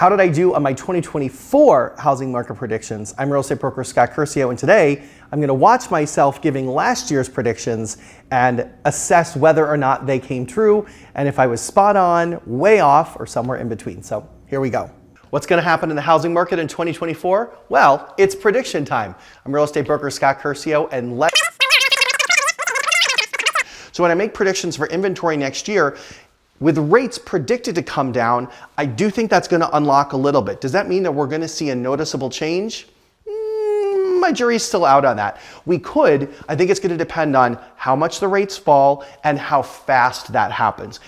How did I do on my 2024 housing market predictions? I'm real estate broker Scott Curcio, and today I'm going to watch myself giving last year's predictions and assess whether or not they came true, and if I was spot on, way off, or somewhere in between. So here we go. What's going to happen in the housing market in 2024? Well, it's prediction time. I'm real estate broker Scott Curcio, and so when I make predictions for inventory next year, with rates predicted to come down, I do think that's going to unlock a little bit. Does that mean that we're going to see a noticeable change? My jury's still out on that. We could. I think it's going to depend on how much the rates fall and how fast that happens.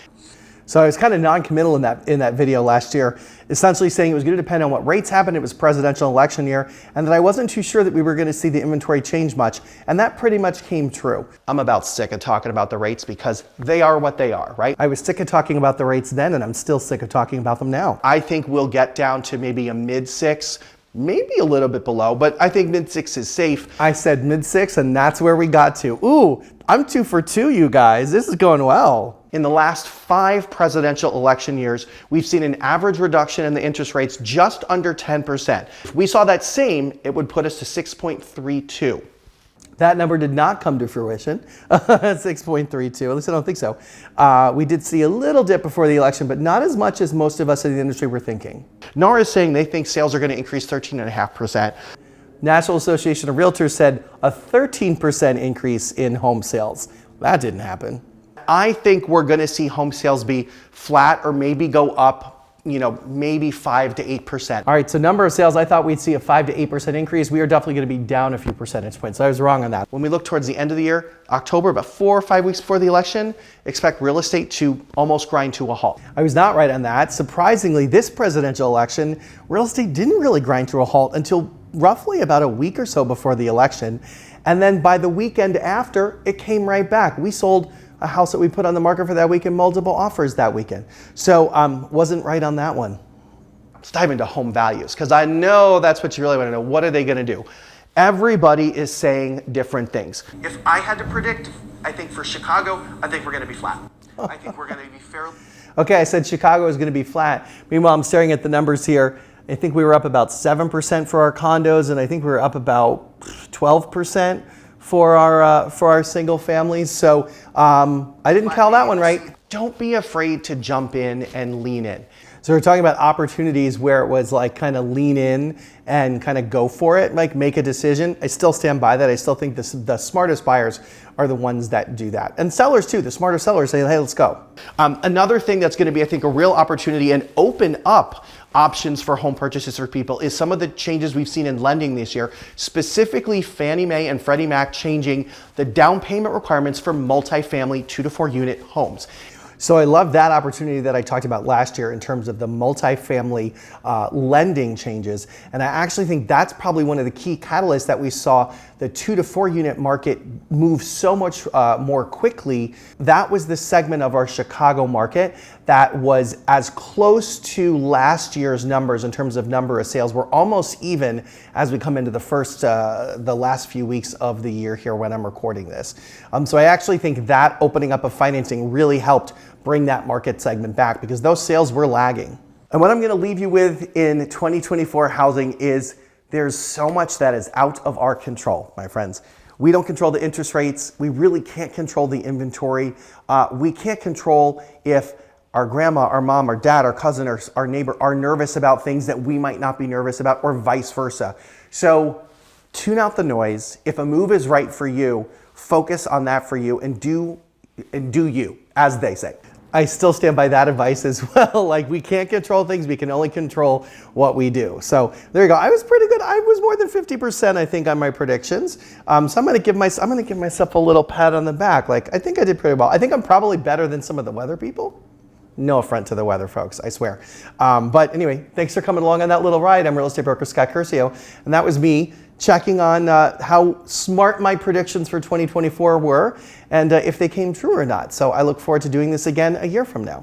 So I was kind of non-committal in that video last year, essentially saying it was going to depend on what rates happened. It was presidential election year, and that I wasn't too sure that we were going to see the inventory change much, and that pretty much came true. I'm about sick of talking about the rates because they are what they are, right? I was sick of talking about the rates then, and I'm still sick of talking about them now. I think we'll get down to maybe a mid-6, maybe a little bit below, but I think mid-6 is safe. I said mid-6, and that's where we got to. Ooh, I'm 2 for 2, you guys. This is going well. In the last 5 presidential election years, we've seen an average reduction in the interest rates just under 10%. If we saw that same, it would put us to 6.32. That number did not come to fruition, 6.32, at least I don't think so. We did see a little dip before the election, but not as much as most of us in the industry were thinking. NAR is saying they think sales are going to increase 13.5%. National Association of Realtors said a 13% increase in home sales. That didn't happen. I think we're going to see home sales be flat or maybe go up, maybe 5 to 8%. All right, so number of sales, I thought we'd see a 5 to 8% increase. We are definitely going to be down a few percentage points. So I was wrong on that. When we look towards the end of the year, October, about 4 or 5 weeks before the election, expect real estate to almost grind to a halt. I was not right on that. Surprisingly, this presidential election, real estate didn't really grind to a halt until roughly about a week or so before the election. And then by the weekend after, it came right back. We sold a house that we put on the market for that weekend, multiple offers that weekend. So wasn't right on that one. Let's dive into home values, because I know that's what you really want to know. What are they going to do? Everybody is saying different things. If I had to predict, I think for Chicago, I think we're going to be flat. I think we're going to be fairly... Okay, I said Chicago is going to be flat. Meanwhile, I'm staring at the numbers here. I think we were up about 7% for our condos, and I think we were up about 12% for our single families. So I didn't call that one right. Don't be afraid to jump in and lean in. So we're talking about opportunities where it was like kind of lean in and kind of go for it, like make a decision. I still stand by that. I still think the smartest buyers are the ones that do that. And sellers too, the smarter sellers say, hey, let's go. Another thing that's going to be, I think, a real opportunity and open up options for home purchases for people is some of the changes we've seen in lending this year, specifically Fannie Mae and Freddie Mac changing the down payment requirements for multifamily 2 to 4 unit homes. So I love that opportunity that I talked about last year in terms of the multifamily lending changes. And I actually think that's probably one of the key catalysts that we saw the 2 to 4 unit market move so much more quickly. That was the segment of our Chicago market that was as close to last year's numbers in terms of number of sales. We're almost even as we come into the last few weeks of the year here when I'm recording this. So I actually think that opening up of financing really helped bring that market segment back because those sales were lagging. And what I'm going to leave you with in 2024 housing is there's so much that is out of our control, my friends. We don't control the interest rates. We really can't control the inventory. We can't control if our grandma, our mom, our dad, our cousin, or our neighbor are nervous about things that we might not be nervous about, or vice versa. So tune out the noise. If a move is right for you, focus on that for you and do you, as they say. I still stand by that advice as well. Like, we can't control things, we can only control what we do. So there you go. I was pretty good. I was more than 50%, I think, on my predictions. So I'm gonna give myself a little pat on the back. Like, I think I did pretty well. I think I'm probably better than some of the weather people. No affront to the weather folks, I swear. But anyway, thanks for coming along on that little ride. I'm real estate broker Scott Curcio, and that was me checking on how smart my predictions for 2024 were and if they came true or not. So I look forward to doing this again a year from now.